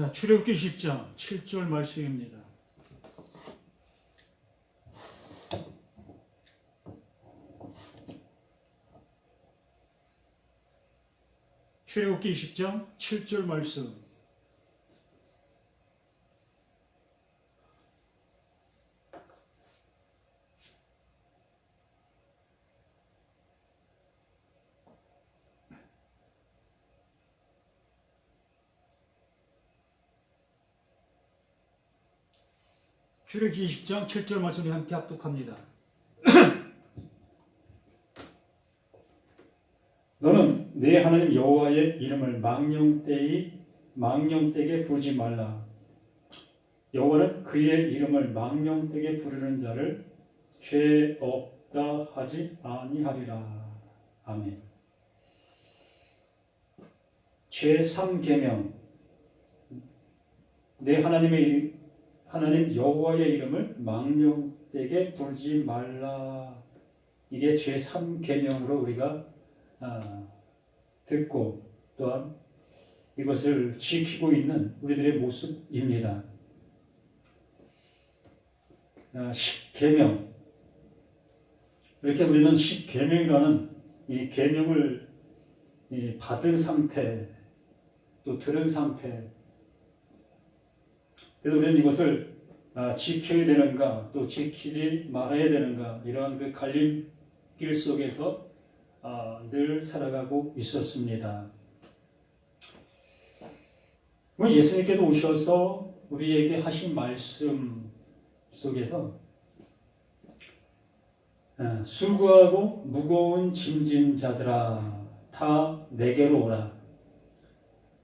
출애굽기 10장 7절 말씀입니다. 출애굽기 10장 7절 말씀. 출애굽기 20장 7절 말씀을 함께 합독합니다. 너는 내 하나님 여호와의 이름을 망령되게 부르지 말라. 여호와는 그의 이름을 망령되게 부르는 자를 죄 없다 하지 아니하리라. 아멘. 제3계명, 내 하나님 여호와의 이름을 망령되게 부르지 말라. 이게 제3계명으로 우리가 듣고 또한 이것을 지키고 있는 우리들의 모습입니다. 10계명, 이렇게 우리는 10계명이라는 이 계명을 받은 상태, 또 들은 상태, 그래서 우리는 이것을 지켜야 되는가 또 지키지 말아야 되는가 이러한 그 갈림길 속에서 늘 살아가고 있었습니다. 예수님께서 오셔서 우리에게 하신 말씀 속에서 수고하고 무거운 짐진 자들아 다 내게로 오라.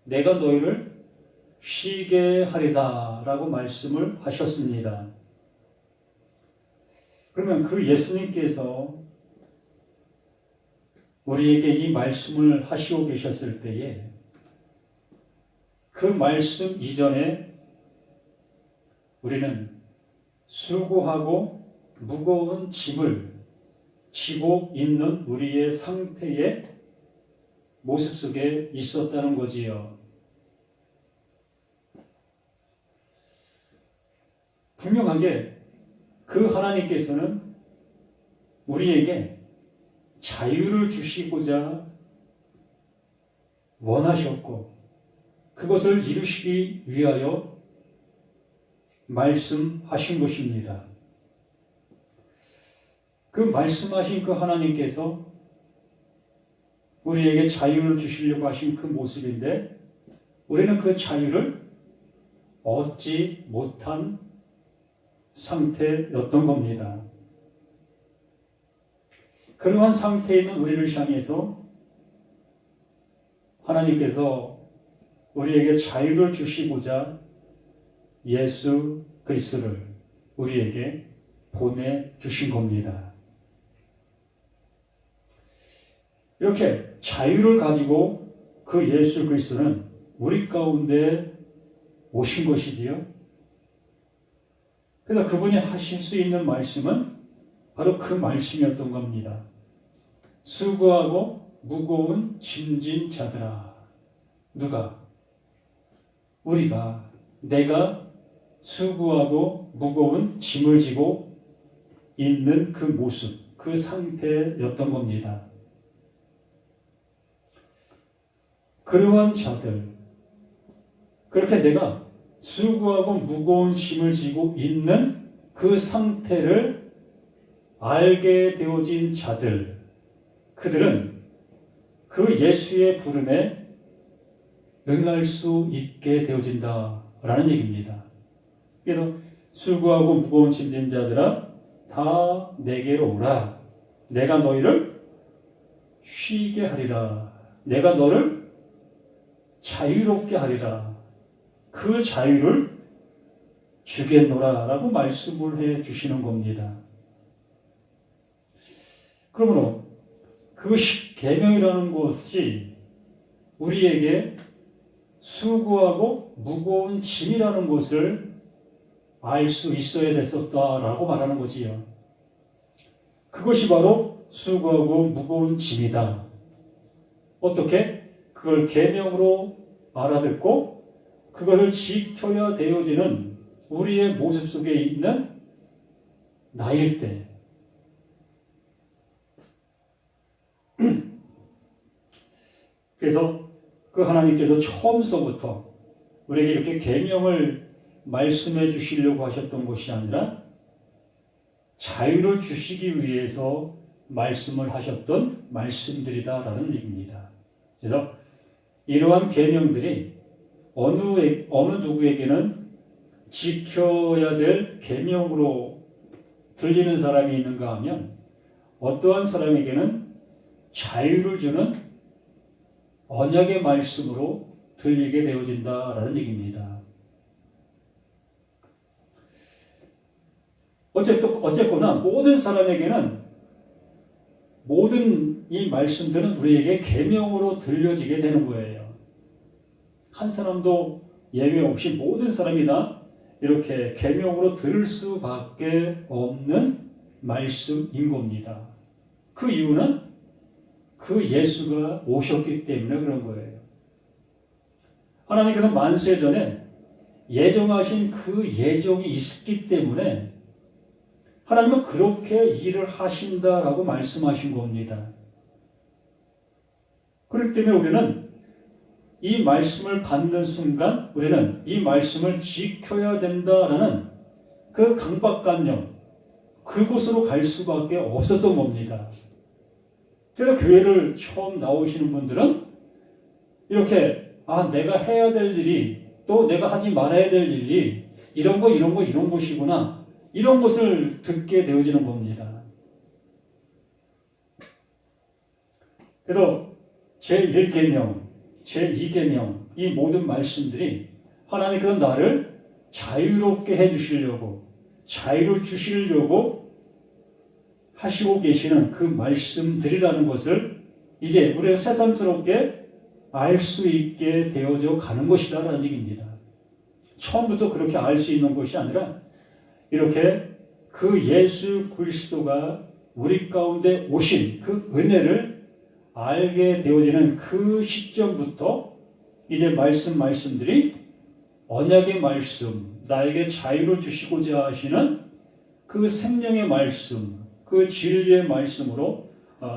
내가 너희를 쉬게 하리다 라고 말씀을 하셨습니다. 그러면 그 예수님께서 우리에게 이 말씀을 하시고 계셨을 때에 그 말씀 이전에 우리는 수고하고 무거운 짐을 지고 있는 우리의 상태의 모습 속에 있었다는 거지요. 분명하게 그 하나님께서는 우리에게 자유를 주시고자 원하셨고 그것을 이루시기 위하여 말씀하신 것입니다. 그 말씀하신 그 하나님께서 우리에게 자유를 주시려고 하신 그 모습인데 우리는 그 자유를 얻지 못한 상태였던 겁니다. 그러한 상태에 있는 우리를 향해서 하나님께서 우리에게 자유를 주시고자 예수 그리스도를 우리에게 보내주신 겁니다. 이렇게 자유를 가지고 그 예수 그리스도는 우리 가운데 오신 것이지요. 그래서 그분이 하실 수 있는 말씀은 바로 그 말씀이었던 겁니다. 수고하고 무거운 짐진 자들아. 누가? 우리가, 내가 수고하고 무거운 짐을 지고 있는 그 모습, 그 상태였던 겁니다. 그러한 자들, 그렇게 내가 수고하고 무거운 짐을 지고 있는 그 상태를 알게 되어진 자들, 그들은 그 예수의 부름에 응할 수 있게 되어진다라는 얘기입니다. 그래서 수고하고 무거운 짐진 자들아 다 내게로 오라. 내가 너희를 쉬게 하리라. 내가 너를 자유롭게 하리라. 그 자유를 주겠노라 라고 말씀을 해 주시는 겁니다. 그러므로 그 계명이라는 것이 우리에게 수고하고 무거운 짐이라는 것을 알 수 있어야 됐었다라고 말하는 거지요. 그것이 바로 수고하고 무거운 짐이다. 어떻게? 그걸 계명으로 알아듣고 그것을 지켜야 되어지는 우리의 모습 속에 있는 나일 때, 그래서 그 하나님께서 처음서부터 우리에게 이렇게 계명을 말씀해 주시려고 하셨던 것이 아니라 자유를 주시기 위해서 말씀을 하셨던 말씀들이다라는 얘기입니다. 그래서 이러한 계명들이 어느 누구에게는 지켜야 될 계명으로 들리는 사람이 있는가 하면 어떠한 사람에게는 자유를 주는 언약의 말씀으로 들리게 되어진다라는 얘기입니다. 어쨌거나 모든 사람에게는 모든 이 말씀들은 우리에게 계명으로 들려지게 되는 거예요. 한 사람도 예외 없이 모든 사람이 다 이렇게 계명으로 들을 수밖에 없는 말씀인 겁니다. 그 이유는 그 예수가 오셨기 때문에 그런 거예요. 하나님께서 만세 전에 예정하신 그 예정이 있었기 때문에 하나님은 그렇게 일을 하신다라고 말씀하신 겁니다. 그렇기 때문에 우리는 이 말씀을 받는 순간 우리는 이 말씀을 지켜야 된다라는 그 강박관념, 그곳으로 갈 수밖에 없었던 겁니다. 그래서 교회를 처음 나오시는 분들은 이렇게 내가 해야 될 일이 또 내가 하지 말아야 될 일이 이런 것이구나. 이런 것을 듣게 되어지는 겁니다. 그래서 제1계명, 제2계명 이 모든 말씀들이 하나님께서 나를 자유롭게 해주시려고 자유를 주시려고 하시고 계시는 그 말씀들이라는 것을 이제 우리가 새삼스럽게 알 수 있게 되어져 가는 것이라는 얘기입니다. 처음부터 그렇게 알 수 있는 것이 아니라 이렇게 그 예수 그리스도가 우리 가운데 오신 그 은혜를 알게 되어지는 그 시점부터 이제 말씀들이 언약의 말씀, 나에게 자유를 주시고자 하시는 그 생명의 말씀, 그 진리의 말씀으로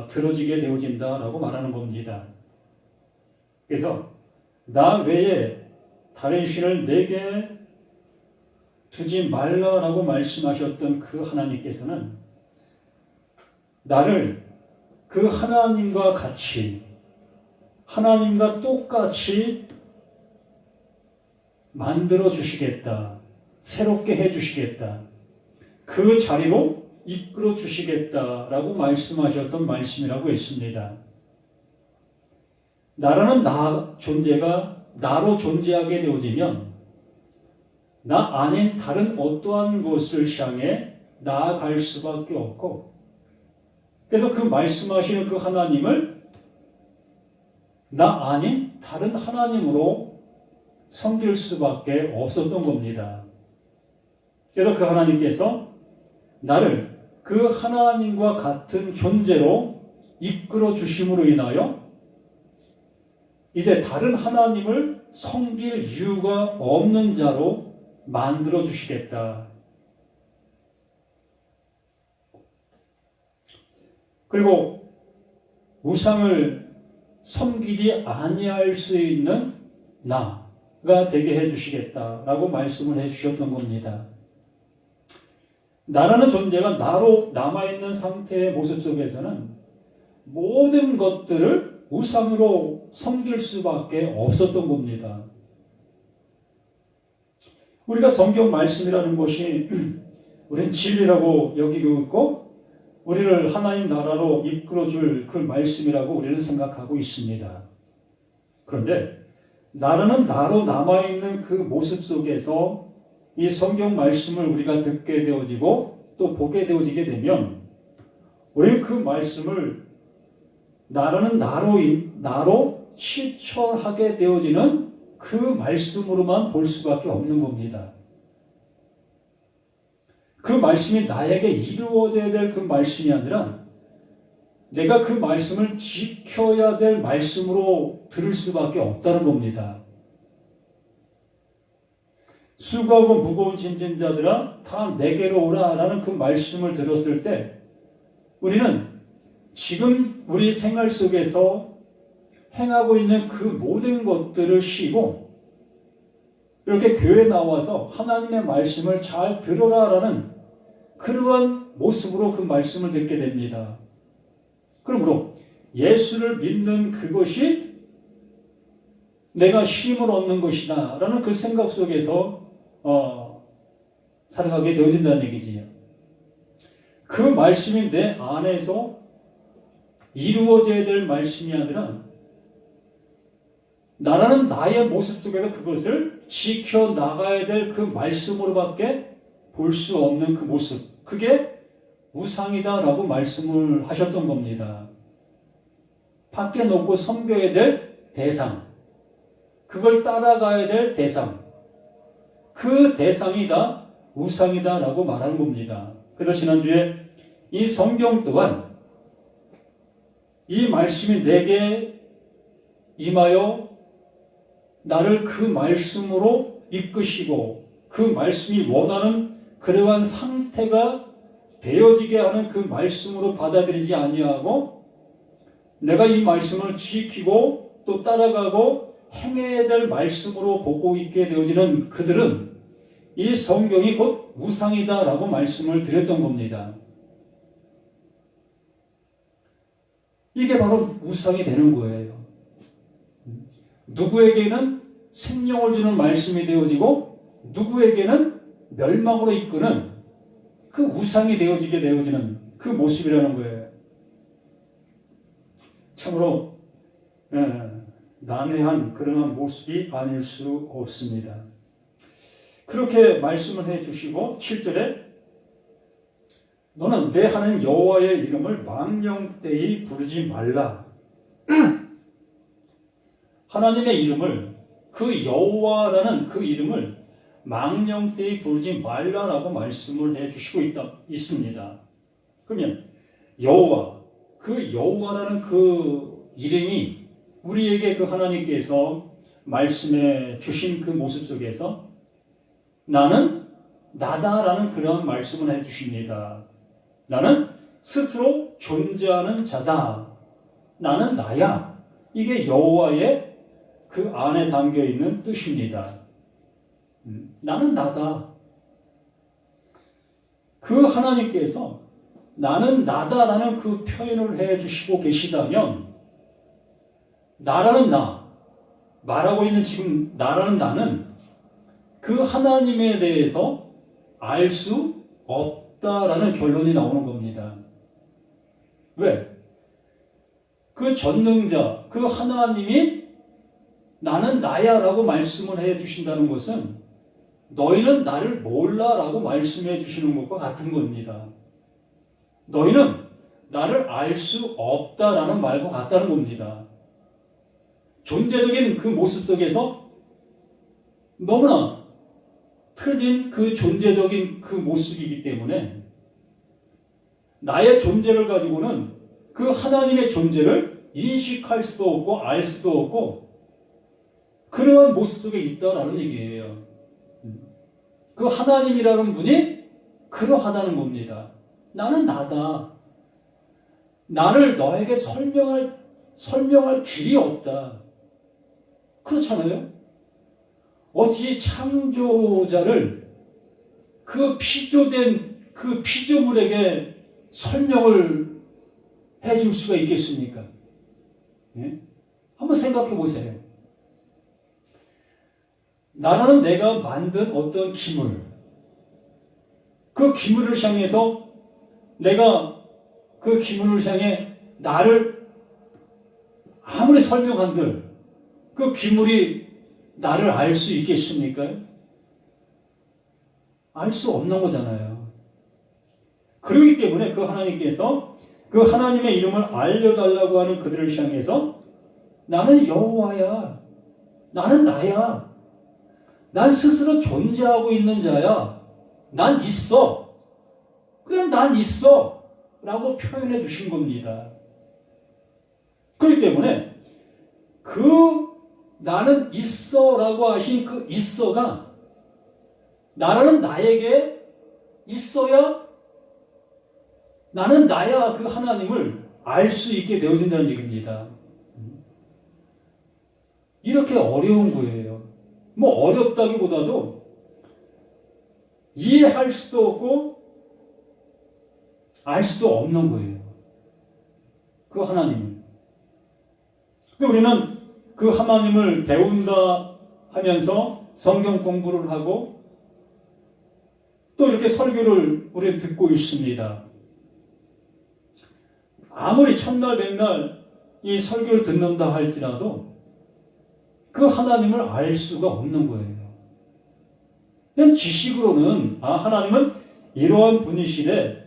들어지게 되어진다라고 말하는 겁니다. 그래서 나 외에 다른 신을 내게 두지 말라라고 말씀하셨던 그 하나님께서는 나를 그 하나님과 같이 하나님과 똑같이 만들어 주시겠다. 새롭게 해 주시겠다. 그 자리로 이끌어 주시겠다라고 말씀하셨던 말씀이라고 했습니다. 나라는 존재가 나로 존재하게 되어지면 나 아닌 다른 어떠한 것을 향해 나아갈 수밖에 없고 그래서 그 말씀하시는 그 하나님을 나 아닌 다른 하나님으로 섬길 수밖에 없었던 겁니다. 그래서 그 하나님께서 나를 그 하나님과 같은 존재로 이끌어 주심으로 인하여 이제 다른 하나님을 섬길 이유가 없는 자로 만들어 주시겠다. 그리고 우상을 섬기지 아니할 수 있는 나가 되게 해주시겠다라고 말씀을 해주셨던 겁니다. 나라는 존재가 나로 남아있는 상태의 모습 속에서는 모든 것들을 우상으로 섬길 수밖에 없었던 겁니다. 우리가 성경 말씀이라는 것이 우리는 진리라고 여기고 있고 우리를 하나님 나라로 이끌어줄 그 말씀이라고 우리는 생각하고 있습니다. 그런데 나라는 나로 남아있는 그 모습 속에서 이 성경 말씀을 우리가 듣게 되어지고 또 보게 되어지게 되면 우리는 그 말씀을 나라는 나로 실천하게 되어지는 그 말씀으로만 볼 수밖에 없는 겁니다. 그 말씀이 나에게 이루어져야 될 그 말씀이 아니라 내가 그 말씀을 지켜야 될 말씀으로 들을 수밖에 없다는 겁니다. 수고하고 무거운 짐진 자들아 다 내게로 오라 라는 그 말씀을 들었을 때 우리는 지금 우리 생활 속에서 행하고 있는 그 모든 것들을 쉬고 이렇게 교회에 나와서 하나님의 말씀을 잘 들어라 라는 그러한 모습으로 그 말씀을 듣게 됩니다. 그러므로 예수를 믿는 그것이 내가 쉼을 얻는 것이다 라는 그 생각 속에서 살아가게 되어진다는 얘기지요. 그 말씀이 내 안에서 이루어져야 될 말씀이 아니라 나라는 나의 모습 속에서 그것을 지켜나가야 될 그 말씀으로밖에 볼 수 없는 그 모습, 그게 우상이다 라고 말씀을 하셨던 겁니다. 밖에 놓고 섬겨야 될 대상, 그걸 따라가야 될 대상, 그 대상이 다 우상이다 라고 말하는 겁니다. 그래서 지난주에 이 성경 또한 이 말씀이 내게 임하여 나를 그 말씀으로 이끄시고 그 말씀이 원하는 그러한 상태가 되어지게 하는 그 말씀으로 받아들이지 아니하고 내가 이 말씀을 지키고 또 따라가고 행해야 될 말씀으로 보고 있게 되어지는 그들은 이 성경이 곧 우상이다라고 말씀을 드렸던 겁니다. 이게 바로 우상이 되는 거예요. 누구에게는 생명을 주는 말씀이 되어지고 누구에게는 멸망으로 이끄는 그 우상이 되어지게 되어지는 그 모습이라는 거예요. 참으로 난해한 그러한 모습이 아닐 수 없습니다. 그렇게 말씀을 해주시고 7절에 너는 내 하나님 여호와의 이름을 망령되이 부르지 말라. 하나님의 이름을 그 여호와라는 그 이름을 망령되이 부르지 말라라고 말씀을 해주시고 있습니다. 그러면 여호와, 그 여호와라는 그 이름이 우리에게 그 하나님께서 말씀해 주신 그 모습 속에서 나는 나다라는 그런 말씀을 해주십니다. 나는 스스로 존재하는 자다. 나는 나야. 이게 여호와의 그 안에 담겨있는 뜻입니다. 나는 나다. 그 하나님께서 나는 나다라는 그 표현을 해주시고 계시다면 나라는 나, 말하고 있는 지금 나라는 나는 그 하나님에 대해서 알 수 없다라는 결론이 나오는 겁니다. 왜? 그 전능자, 그 하나님이 나는 나야 라고 말씀을 해 주신다는 것은 너희는 나를 몰라 라고 말씀해 주시는 것과 같은 겁니다. 너희는 나를 알 수 없다라는 말과 같다는 겁니다. 존재적인 그 모습 속에서 너무나 틀린 그 존재적인 그 모습이기 때문에 나의 존재를 가지고는 그 하나님의 존재를 인식할 수도 없고 알 수도 없고 그러한 모습 속에 있다라는 얘기예요. 그 하나님이라는 분이 그러하다는 겁니다. 나는 나다. 나를 너에게 설명할 길이 없다. 그렇잖아요? 어찌 창조자를 그 피조된 그 피조물에게 설명을 해줄 수가 있겠습니까? 예? 한번 생각해 보세요. 나라는 내가 만든 어떤 기물, 그 기물을 향해서 내가 그 기물을 향해 나를 아무리 설명한들 그 기물이 나를 알 수 있겠습니까? 알 수 없는 거잖아요. 그렇기 때문에 그 하나님께서 그 하나님의 이름을 알려달라고 하는 그들을 향해서 나는 여호와야. 나는 나야. 난 스스로 존재하고 있는 자야. 난 있어. 그냥 난 있어. 라고 표현해 주신 겁니다. 그렇기 때문에 그 나는 있어 라고 하신 그 있어가 나라는 나에게 있어야 나는 나야 그 하나님을 알 수 있게 되어진다는 얘기입니다. 이렇게 어려운 거예요. 뭐 어렵다기보다도 이해할 수도 없고 알 수도 없는 거예요. 그 하나님을. 우리는 그 하나님을 배운다 하면서 성경 공부를 하고 또 이렇게 설교를 우리는 듣고 있습니다. 아무리 첫날 맨날 이 설교를 듣는다 할지라도 그 하나님을 알 수가 없는 거예요. 그냥 지식으로는 하나님은 이러한 분이시래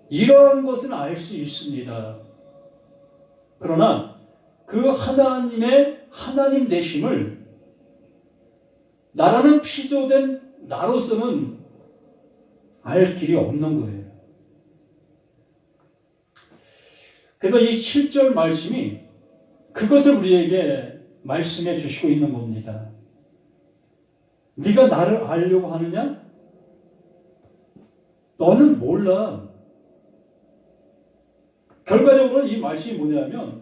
이러한 것은 알 수 있습니다. 그러나 그 하나님의 하나님 되심을 나라는 피조된 나로서는 알 길이 없는 거예요. 그래서 이 7절 말씀이 그것을 우리에게 말씀해 주시고 있는 겁니다. 네가 나를 알려고 하느냐? 너는 몰라. 결과적으로 이 말씀이 뭐냐면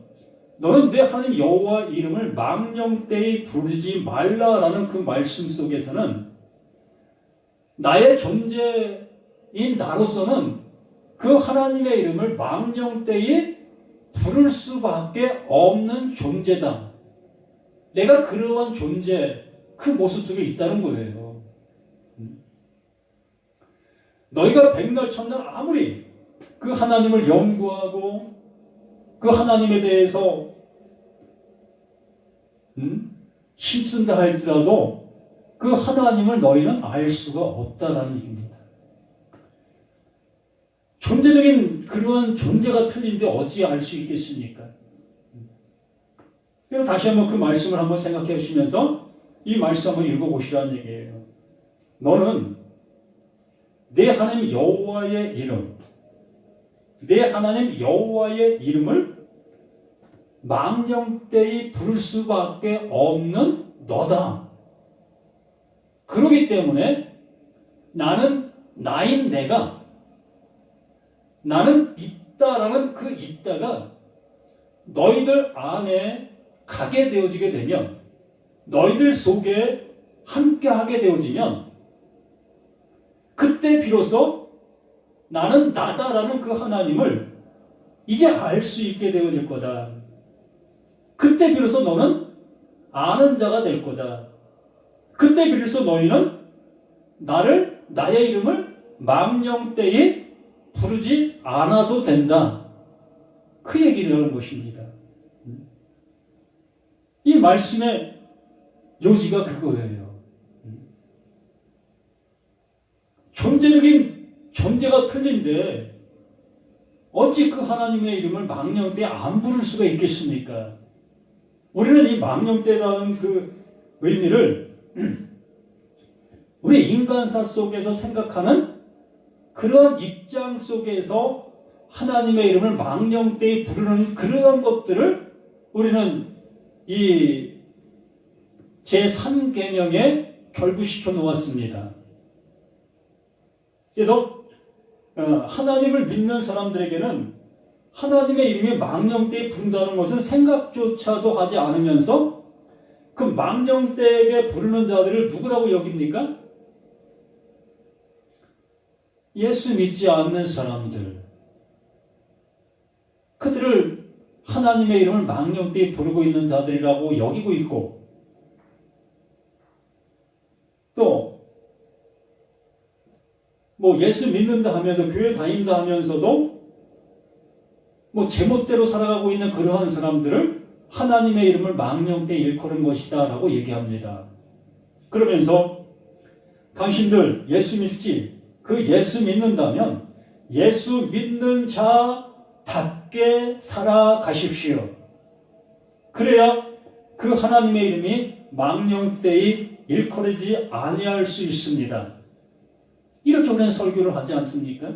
너는 내 하나님 여호와 이름을 망령되이 부르지 말라라는 그 말씀 속에서는 나의 존재인 나로서는 그 하나님의 이름을 망령되이 부를 수밖에 없는 존재다. 내가 그러한 존재, 그 모습 속에 있다는 거예요. 너희가 백날 첫날 아무리 그 하나님을 연구하고 그 하나님에 대해서 힘쓴다 할지라도 그 하나님을 너희는 알 수가 없다라는 얘기입니다. 존재적인 그러한 존재가 틀린데 어찌 알 수 있겠습니까? 그래서 다시 한번 그 말씀을 한번 생각해 보시면서 이 말씀 한번 읽어보시라는 얘기예요. 너는 내 하나님 여호와의 이름, 내 하나님 여호와의 이름을 망령되이 부를 수밖에 없는 너다. 그렇기 때문에 나는 나인 내가 나는 있다라는 그 있다가 너희들 안에 가게 되어지게 되면 너희들 속에 함께하게 되어지면 그때 비로소 나는 나다라는 그 하나님을 이제 알 수 있게 되어질 거다. 그때 비로소 너는 아는 자가 될 거다. 그때 비로소 너희는 나의 이름을 망령되이 부르지 않아도 된다. 그 얘기를 하는 것입니다. 이 말씀의 요지가 그거예요. 존재적인 존재가 틀린데 어찌 그 하나님의 이름을 망령되이 안 부를 수가 있겠습니까? 우리는 이 망령되다는 그 의미를 우리 인간사 속에서 생각하는 그런 입장 속에서 하나님의 이름을 망령되이 부르는 그러한 것들을 우리는 이 제3계명에 결부시켜 놓았습니다. 그래서 하나님을 믿는 사람들에게는 하나님의 이름이 망령되이 부른다는 것은 생각조차도 하지 않으면서 그 망령되게 부르는 자들을 누구라고 여깁니까? 예수 믿지 않는 사람들. 그들을 하나님의 이름을 망령되이 부르고 있는 자들이라고 여기고 있고 또 뭐 예수 믿는다 하면서 교회 다닌다 하면서도 뭐 제멋대로 살아가고 있는 그러한 사람들을 하나님의 이름을 망령되이 일컬은 것이다 라고 얘기합니다. 그러면서 당신들 예수 믿지? 그 예수 믿는다면 예수 믿는 자답게 살아가십시오. 그래야 그 하나님의 이름이 망령되이 일컬어지지 아니할 수 있습니다. 이렇게 우리는 설교를 하지 않습니까?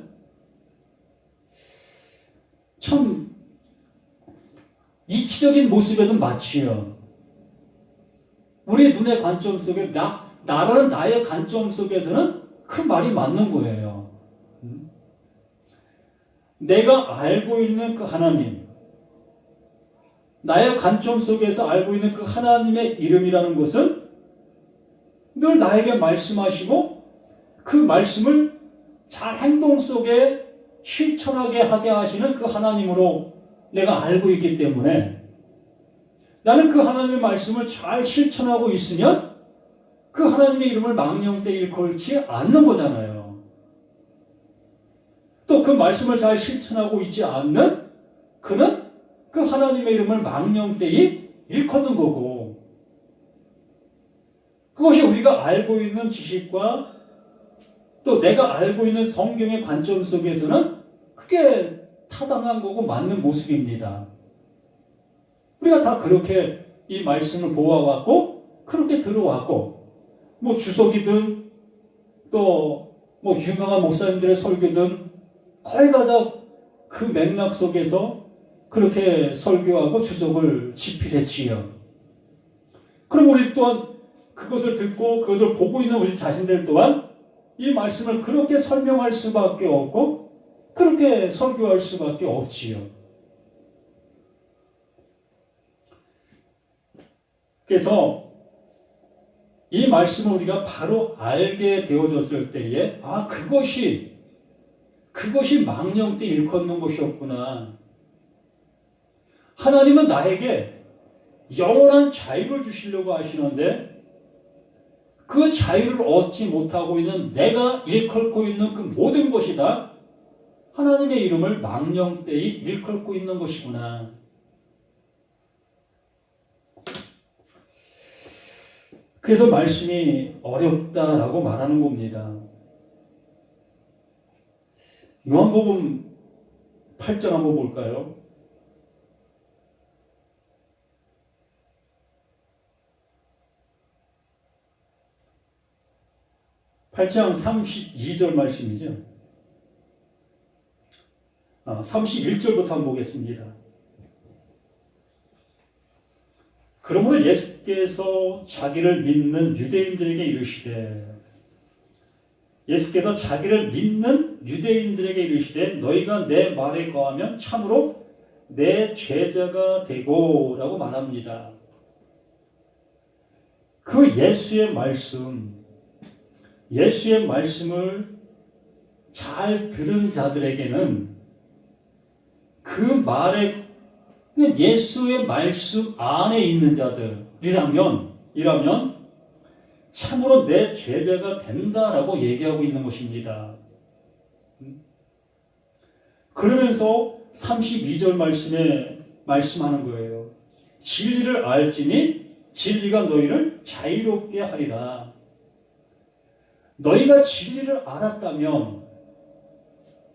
참 이치적인 모습에도 마치요. 우리의 눈의 관점 속에 나라는 나의 관점 속에서는 그 말이 맞는 거예요. 내가 알고 있는 그 하나님, 나의 관점 속에서 알고 있는 그 하나님의 이름이라는 것은 늘 나에게 말씀하시고 그 말씀을 잘 행동 속에 실천하게 하게 하시는 그 하나님으로 내가 알고 있기 때문에 나는 그 하나님의 말씀을 잘 실천하고 있으면 그 하나님의 이름을 망령되이 일컬지 않는 거잖아요. 또 그 말씀을 잘 실천하고 있지 않는 그는 그 하나님의 이름을 망령되이 일컫는 거고, 그것이 우리가 알고 있는 지식과 또 내가 알고 있는 성경의 관점 속에서는 그게 타당한 거고 맞는 모습입니다. 우리가 다 그렇게 이 말씀을 보아왔고 그렇게 들어왔고, 뭐 주석이든 또 뭐 유명한 목사님들의 설교든 거의 다 그 맥락 속에서 그렇게 설교하고 주석을 집필했지요. 그럼 우리 또한 그것을 듣고 그것을 보고 있는 우리 자신들 또한 이 말씀을 그렇게 설명할 수밖에 없고 그렇게 설교할 수밖에 없지요. 그래서 이 말씀을 우리가 바로 알게 되어졌을 때에 그것이 망령때 일컫는 것이었구나. 하나님은 나에게 영원한 자유를 주시려고 하시는데 그 자유를 얻지 못하고 있는 내가 일컬고 있는 그 모든 것이 다 하나님의 이름을 망령되이 일컬고 있는 것이구나. 그래서 말씀이 어렵다라고 말하는 겁니다. 요한복음 8장 한번 볼까요? 8장 32절 말씀이죠. 31절부터 한번 보겠습니다. 그러므로 예수께서 자기를 믿는 유대인들에게 이르시되, 예수께서 자기를 믿는 유대인들에게 이르시되 너희가 내 말에 거하면 참으로 내 제자가 되고 라고 말합니다. 그 예수의 말씀을 잘 들은 자들에게는 그 말에 예수의 말씀 안에 있는 자들이라면 참으로 내 제자가 된다라고 얘기하고 있는 것입니다. 그러면서 32절 말씀에 말씀하는 거예요. 진리를 알지니 진리가 너희를 자유롭게 하리라. 너희가 진리를 알았다면,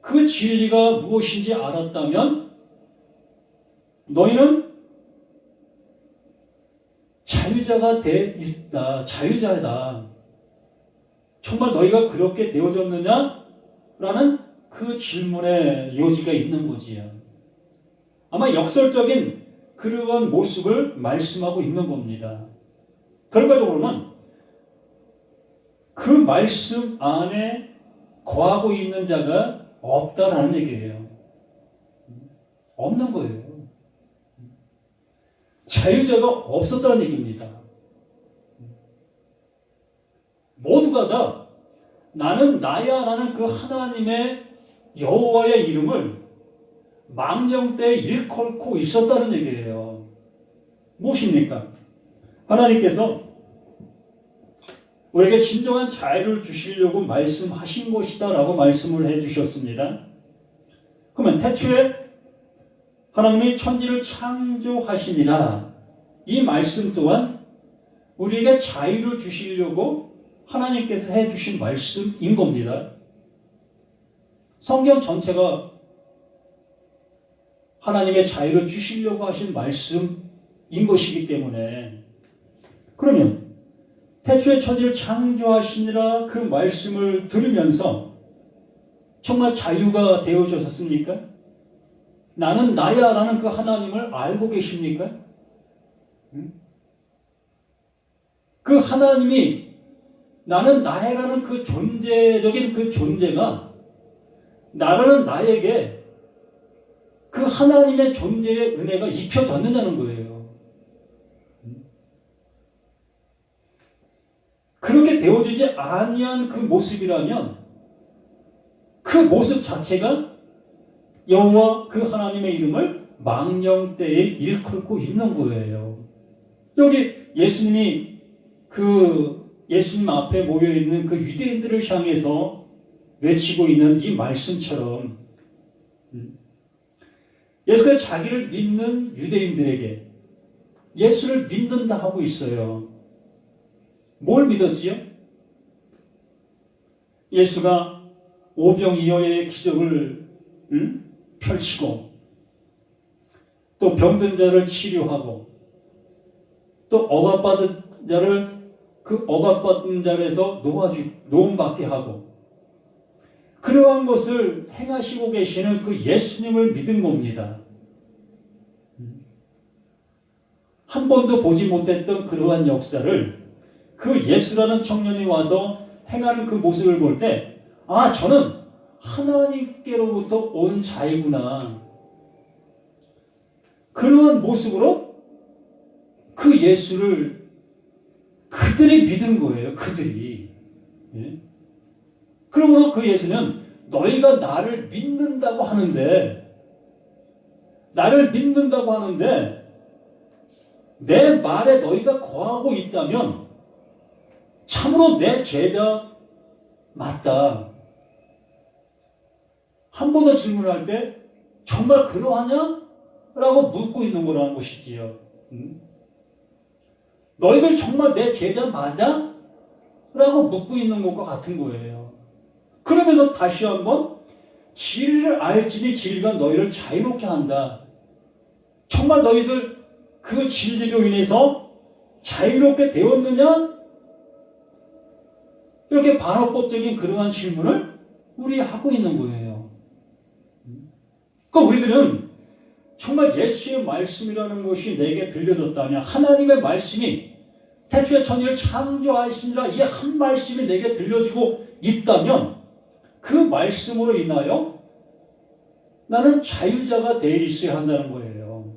그 진리가 무엇인지 알았다면 너희는 자유자가 돼 있다. 자유자다. 정말 너희가 그렇게 되어졌느냐? 라는 그 질문의 요지가 있는 거지요. 아마 역설적인 그러한 모습을 말씀하고 있는 겁니다. 결과적으로는 그 말씀 안에 거하고 있는 자가 없다라는 얘기예요. 없는 거예요. 자유자가 없었다는 얘기입니다. 모두가 다 나는 나야 라는 그 하나님의 여호와의 이름을 망령되이 일컬고 있었다는 얘기예요. 무엇입니까? 하나님께서 우리에게 진정한 자유를 주시려고 말씀하신 것이다 라고 말씀을 해주셨습니다. 그러면 태초에 하나님이 천지를 창조하시니라, 이 말씀 또한 우리에게 자유를 주시려고 하나님께서 해주신 말씀인 겁니다. 성경 전체가 하나님의 자유를 주시려고 하신 말씀인 것이기 때문에, 그러면 태초에 천지를 창조하시니라 그 말씀을 들으면서 정말 자유가 되어졌습니까? 나는 나야 라는 그 하나님을 알고 계십니까? 그 하나님이 나는 나라는 그 존재적인 그 존재가 나라는 나에게 그 하나님의 존재의 은혜가 입혀졌는다는 거예요. 그렇게 되어지지 아니한 그 모습이라면 그 모습 자체가 여호와 그 하나님의 이름을 망령되이 일컬고 있는 거예요. 여기 예수님이 예수님 앞에 모여있는 그 유대인들을 향해서 외치고 있는 이 말씀처럼 예수가 자기를 믿는 유대인들에게 예수를 믿는다 하고 있어요. 뭘 믿었지요? 예수가 오병이어의 기적을 펼치고 또 병든 자를 치료하고 또 억압받은 자를 그 억압받은 자에서 노움받게 하고 그러한 것을 행하시고 계시는 그 예수님을 믿은 겁니다. 한 번도 보지 못했던 그러한 역사를 그 예수라는 청년이 와서 행하는 그 모습을 볼 때 아, 저는 하나님께로부터 온 자이구나. 그러한 모습으로 그 예수를 그들이 믿은 거예요. 그들이. 예? 그러므로 그 예수는 너희가 나를 믿는다고 하는데 내 말에 너희가 거하고 있다면 참으로 내 제자 맞다. 한 번 더 질문할 때 정말 그러하냐? 라고 묻고 있는 거라는 것이지요. 너희들 정말 내 제자 맞아? 라고 묻고 있는 것과 같은 거예요. 그러면서 다시 한번 진리를 알지니 진리가 너희를 자유롭게 한다. 정말 너희들 그 진리로 인해서 자유롭게 되었느냐? 이렇게 반어법적인 그러한 질문을 우리 하고 있는 거예요. 그러니까 우리들은 정말 예수의 말씀이라는 것이 내게 들려졌다면 하나님의 말씀이 태초에 천지를 창조하시니라 이 한 말씀이 내게 들려지고 있다면 그 말씀으로 인하여 나는 자유자가 되어 있어야 한다는 거예요.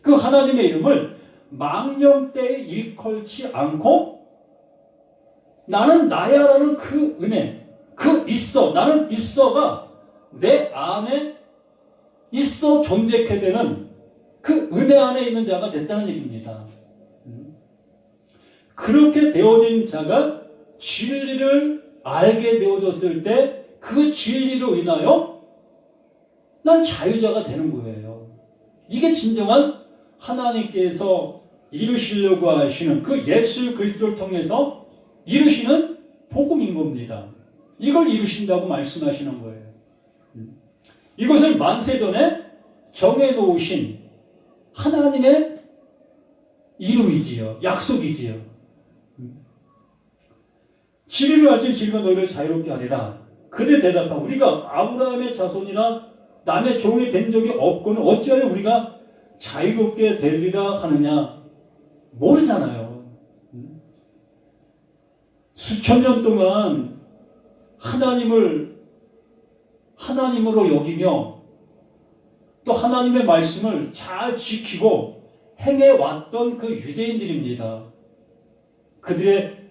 그 하나님의 이름을 망령되이 일컬지 않고 나는 나야라는 그 은혜, 나는 있어가 내 안에 있어 존재케 되는 그 은혜 안에 있는 자가 됐다는 얘기입니다. 그렇게 되어진 자가 진리를 알게 되어졌을 때 그 진리로 인하여 난 자유자가 되는 거예요. 이게 진정한 하나님께서 이루시려고 하시는 그 예수 그리스도를 통해서 이루시는 복음인 겁니다. 이걸 이루신다고 말씀하시는 거예요. 이것을 만세전에 정해놓으신 하나님의 이름이지요. 약속이지요. 진리를 알지 진리가 너희를 자유롭게 하리라. 그대 대답하 우리가 아브라함의 자손이나 남의 종이 된 적이 없고는 어찌하여 우리가 자유롭게 되리라 하느냐. 모르잖아요. 수천 년 동안 하나님으로 여기며 또 하나님의 말씀을 잘 지키고 행해왔던 그 유대인들입니다. 그들의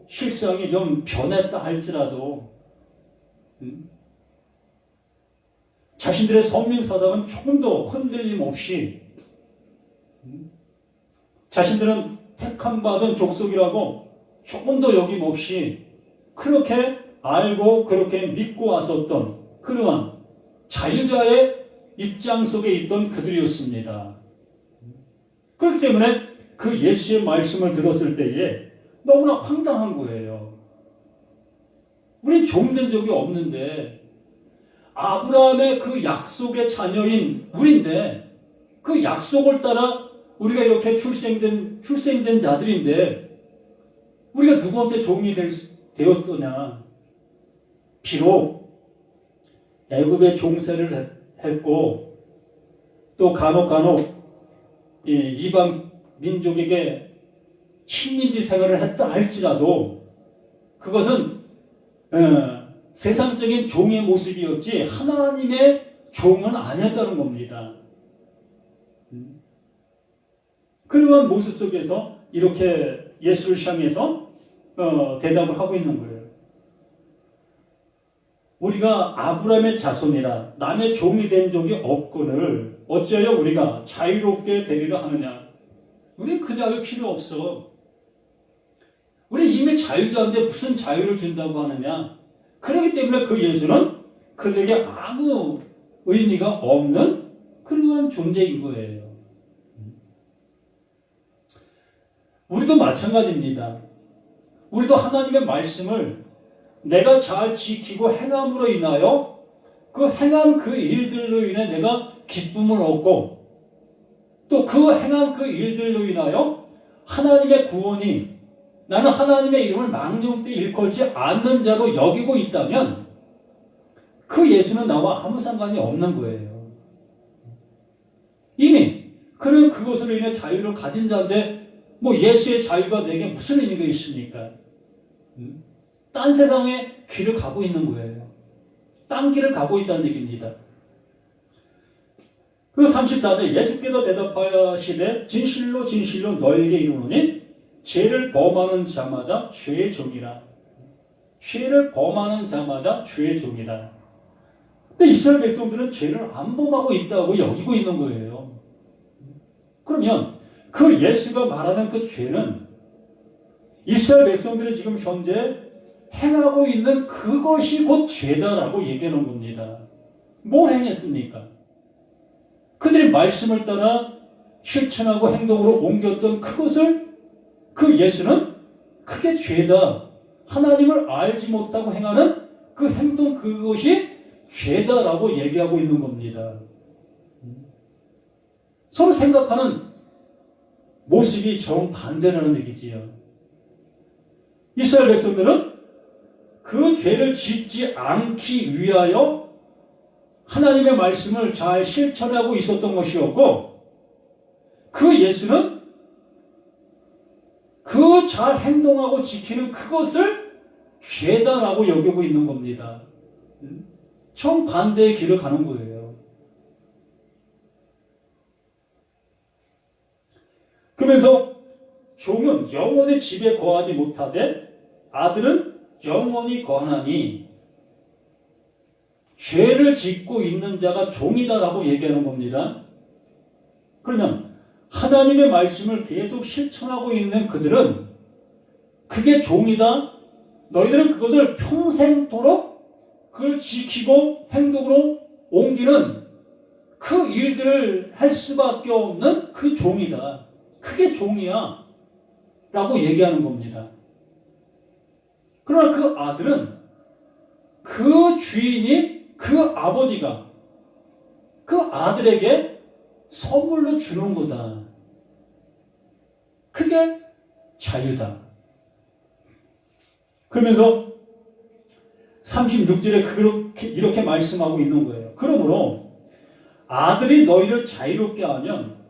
실상이 좀 변했다 할지라도 자신들의 선민사상은 조금 더 흔들림 없이 자신들은 택함받은 족속이라고 조금 더 여김없이 그렇게 알고 그렇게 믿고 왔었던 그러한 자유자의 입장 속에 있던 그들이었습니다. 그렇기 때문에 그 예수의 말씀을 들었을 때에 너무나 황당한 거예요. 우린 종된 적이 없는데 아브라함의 그 약속의 자녀인 우리인데 그 약속을 따라 우리가 이렇게 출생된 자들인데 우리가 누구한테 종이 되었더냐. 비록 애굽에 종세를 했고 또 간혹 이방 민족에게 식민지 생활을 했다 할지라도 그것은 세상적인 종의 모습이었지 하나님의 종은 아니었다는 겁니다. 그러한 모습 속에서 이렇게 예수를 향해서 대답을 하고 있는 거예요. 우리가 아브라함의 자손이라 남의 종이 된 적이 없거늘 어찌하여 우리가 자유롭게 되리라 하느냐. 우리는 그 자유 필요 없어. 우리 이미 자유자인데 무슨 자유를 준다고 하느냐. 그렇기 때문에 그 예수는 그들에게 아무 의미가 없는 그러한 존재인 거예요. 우리도 마찬가지입니다. 우리도 하나님의 말씀을 내가 잘 지키고 행함으로 인하여 그 행한 그 일들로 인해 내가 기쁨을 얻고 또 그 행한 그 일들로 인하여 하나님의 구원이 나는 하나님의 이름을 망령 때 일컬지 않는 자로 여기고 있다면 그 예수는 나와 아무 상관이 없는 거예요. 이미 그는 그것으로 인해 자유를 가진 자인데 뭐 예수의 자유가 내게 무슨 의미가 있습니까? 딴 세상에 길을 가고 있는 거예요. 딴 길을 가고 있다는 얘기입니다. 그 34절 예수께서 대답하시되 진실로 진실로 너에게 이르노니 죄를 범하는 자마다 죄의 종이라. 죄를 범하는 자마다 죄의 종이라. 근데 이스라엘 백성들은 죄를 안 범하고 있다고 여기고 있는 거예요. 그러면 그 예수가 말하는 그 죄는 이스라엘 백성들이 지금 현재 행하고 있는 그것이 곧 죄다라고 얘기하는 겁니다. 뭘 행했습니까? 그들이 말씀을 따라 실천하고 행동으로 옮겼던 그것을 그 예수는 그게 죄다. 하나님을 알지 못하고 행하는 그 행동 그것이 죄다라고 얘기하고 있는 겁니다. 서로 생각하는 모습이 정반대라는 얘기지요. 이스라엘 백성들은 그 죄를 짓지 않기 위하여 하나님의 말씀을 잘 실천하고 있었던 것이었고 그 예수는 그 잘 행동하고 지키는 그것을 죄다라고 여기고 있는 겁니다. 정반대의 길을 가는 거예요. 그러면서 종은 영원히 집에 거하지 못하되 아들은 영원히 거하나니 죄를 짓고 있는 자가 종이다라고 얘기하는 겁니다. 그러면 하나님의 말씀을 계속 실천하고 있는 그들은 그게 종이다. 너희들은 그것을 평생도록 그걸 지키고 행동으로 옮기는 그 일들을 할 수밖에 없는 그 종이다. 그게 종이야. 라고 얘기하는 겁니다. 그러나 그 아들은 그 주인이 그 아버지가 그 아들에게 선물로 주는 거다. 그게 자유다. 그러면서 36절에 이렇게 말씀하고 있는 거예요. 그러므로 아들이 너희를 자유롭게 하면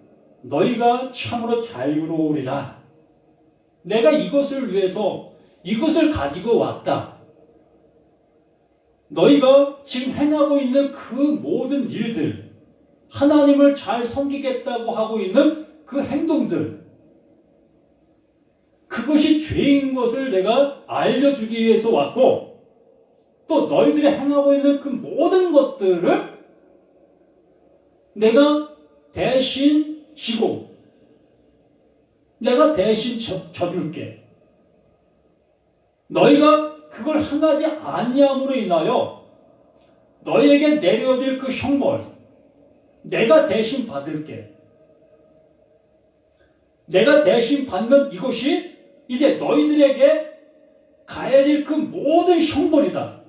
너희가 참으로 자유로우리라. 내가 이것을 위해서 이것을 가지고 왔다. 너희가 지금 행하고 있는 그 모든 일들, 하나님을 잘 섬기겠다고 하고 있는 그 행동들, 그것이 죄인 것을 내가 알려주기 위해서 왔고, 또 너희들이 행하고 있는 그 모든 것들을 내가 대신 지고, 내가 대신 져줄게. 너희가 그걸 행하지 아니함으로 인하여 너희에게 내려질 그 형벌, 내가 대신 받을게. 내가 대신 받는 이것이 이제 너희들에게 가야 될 그 모든 형벌이다.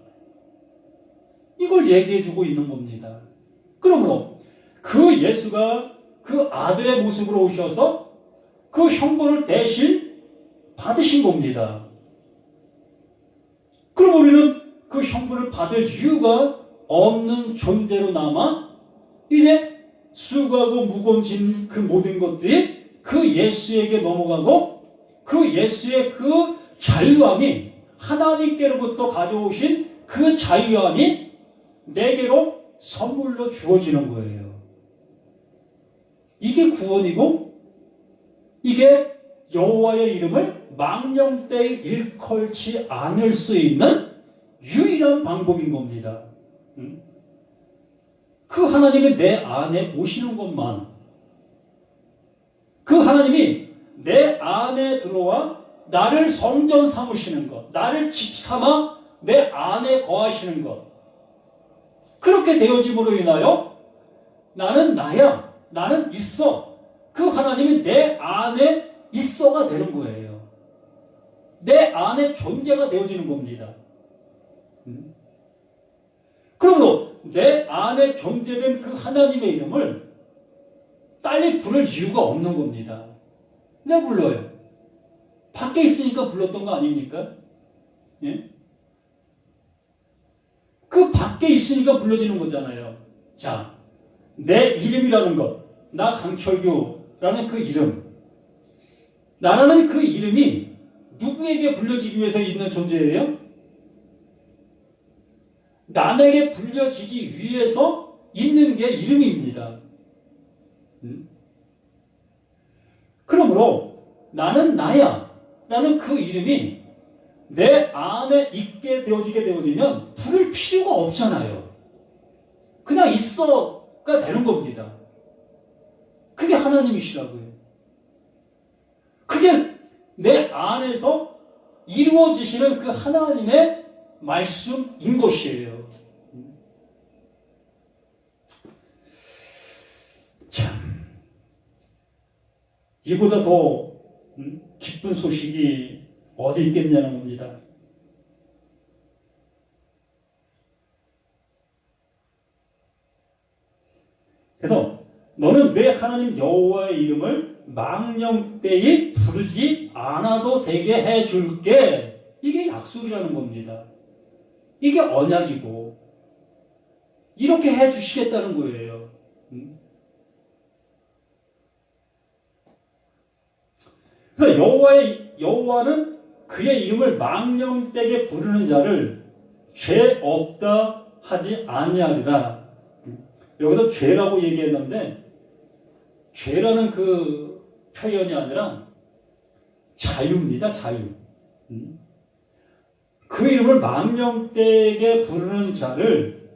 이걸 얘기해주고 있는 겁니다. 그러므로 그 예수가 그 아들의 모습으로 오셔서 그 형벌을 대신 받으신 겁니다. 그럼 우리는 그 형벌을 받을 이유가 없는 존재로 남아 이제 수고하고 무거운 짐 그 모든 것들이 그 예수에게 넘어가고 그 예수의 그 자유함이 하나님께로부터 가져오신 그 자유함이 내게로 선물로 주어지는 거예요. 이게 구원이고 이게 여호와의 이름을 망령되이 일컬지 않을 수 있는 유일한 방법인 겁니다. 그 하나님이 내 안에 오시는 것만, 그 하나님이 내 안에 들어와 나를 성전 삼으시는 것, 나를 집 삼아 내 안에 거하시는 것, 그렇게 되어짐으로 인하여 나는 나야, 나는 있어, 그 하나님이 내 안에 있어가 되는 거예요. 내 안에 존재가 되어지는 겁니다. 그러므로 내 안에 존재된 그 하나님의 이름을 빨리 부를 이유가 없는 겁니다. 왜 불러요? 밖에 있으니까 불렀던 거 아닙니까? 예? 그 밖에 있으니까 불러지는 거잖아요. 자, 내 이름이라는 것, 나 강철규라는 그 이름, 나라는 그 이름이 누구에게 불려지기 위해서 있는 존재예요? 남에게 불려지기 위해서 있는 게 이름입니다. 그러므로 나는 나야 라는 그 이름이 내 안에 있게 되어지면 부를 필요가 없잖아요. 그냥 있어가 되는 겁니다. 그게 하나님이시라고요. 그게 내 안에서 이루어지시는 그 하나님의 말씀인 것이에요. 참, 이보다 더 기쁜 소식이 어디 있겠냐는 겁니다. 그래서 너는 내 하나님 여호와의 이름을 망령되이 부르지 않아도 되게 해줄게. 이게 약속이라는 겁니다. 이게 언약이고 이렇게 해주시겠다는 거예요. 그래서 여호와는 그의 이름을 망령되게 부르는 자를 죄 없다 하지 아니하리라. 여기서 죄라고 얘기했는데 죄라는 그 표현이 아니라 자유입니다. 자유. 그 이름을 망령되게 부르는 자를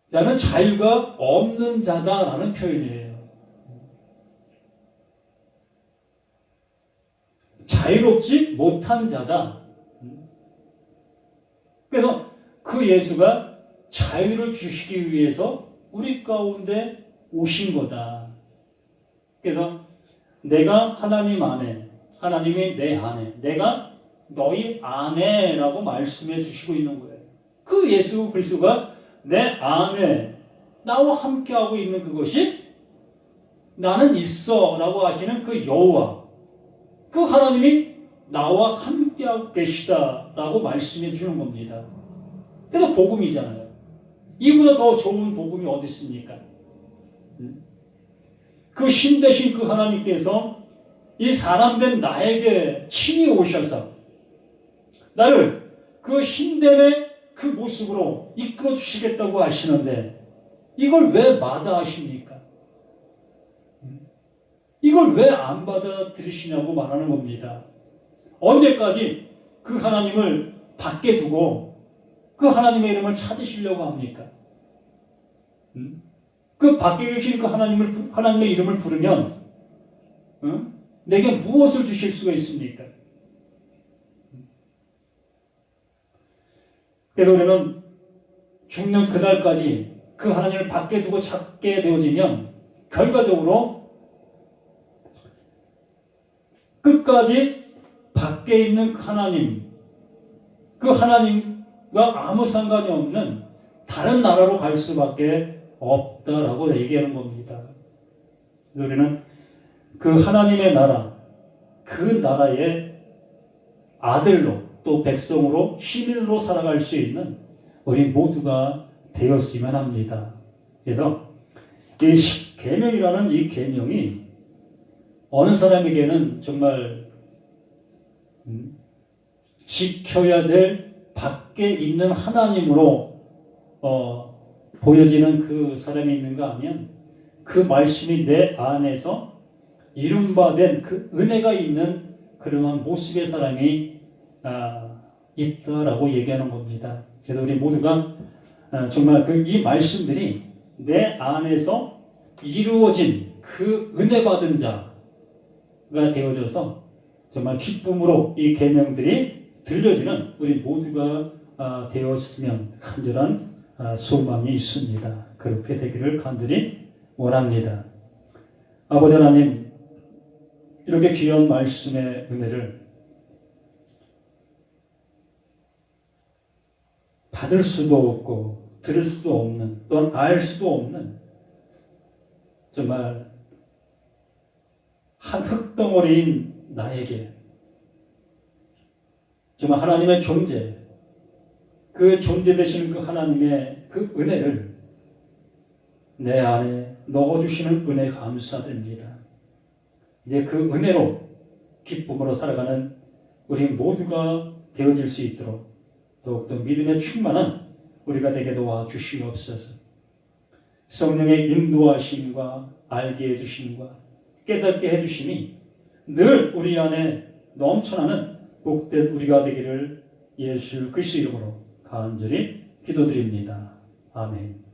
자는 자유가 없는 자다라는 표현이에요. 자유롭지 못한 자다. 그래서 그 예수가 자유를 주시기 위해서 우리 가운데 오신 거다. 그래서 내가 하나님 안에, 하나님이 내 안에, 내가 너희 안에라고 말씀해 주시고 있는 거예요. 그 예수 그리스도가 내 안에 나와 함께하고 있는 그것이 나는 있어 라고 하시는 그 여호와, 그 하나님이 나와 함께하고 계시다 라고 말씀해 주는 겁니다. 그래서 복음이잖아요. 이보다 더 좋은 복음이 어디 있습니까? 그 신 되신 그 하나님께서 이 사람된 나에게 친히 오셔서 나를 그 신됨의 그 모습으로 이끌어 주시겠다고 하시는데 이걸 왜 마다하십니까? 이걸 왜 안 받아들이시냐고 말하는 겁니다. 언제까지 그 하나님을 밖에 두고 그 하나님의 이름을 찾으시려고 합니까? 그 밖에 계신 그 하나님의 이름을 부르면 내게 무엇을 주실 수가 있습니까? 그래서 우리는 죽는 그날까지 그 하나님을 밖에 두고 찾게 되어지면 결과적으로 끝까지 밖에 있는 그 하나님과 아무 상관이 없는 다른 나라로 갈 수밖에 없다라고 얘기하는 겁니다. 우리는 그 하나님의 나라, 그 나라의 아들로 또 백성으로 시민으로 살아갈 수 있는 우리 모두가 되었으면 합니다. 그래서 이 계명이라는 이 계명이 어느 사람에게는 정말 지켜야 될 밖에 있는 하나님으로 보여지는 그 사람이 있는가 하면 그 말씀이 내 안에서 이룬바된 그 은혜가 있는 그러한 모습의 사람이 있다라고 얘기하는 겁니다. 그래서 우리 모두가 정말 이 말씀들이 내 안에서 이루어진 그 은혜 받은 자가 되어져서 정말 기쁨으로 이 계명들이 들려지는 우리 모두가 되었으면 간절한 소망이 있습니다. 그렇게 되기를 간절히 원합니다. 아버지 하나님, 이렇게 귀한 말씀의 은혜를 받을 수도 없고 들을 수도 없는, 또는 알 수도 없는 정말 한 흙덩어리인 나에게 정말 하나님의 존재, 그 존재 되시는 그 하나님의 그 은혜를 내 안에 넣어주시는 은혜 감사드립니다. 이제 그 은혜로 기쁨으로 살아가는 우리 모두가 되어질 수 있도록 더욱더 믿음에 충만한 우리가 되게 도와주시옵소서. 성령의 인도하심과 알게 해주심과 깨닫게 해주심이 늘 우리 안에 넘쳐나는 복된 우리가 되기를 예수 그리스도 이름으로 간절히 기도드립니다. 아멘.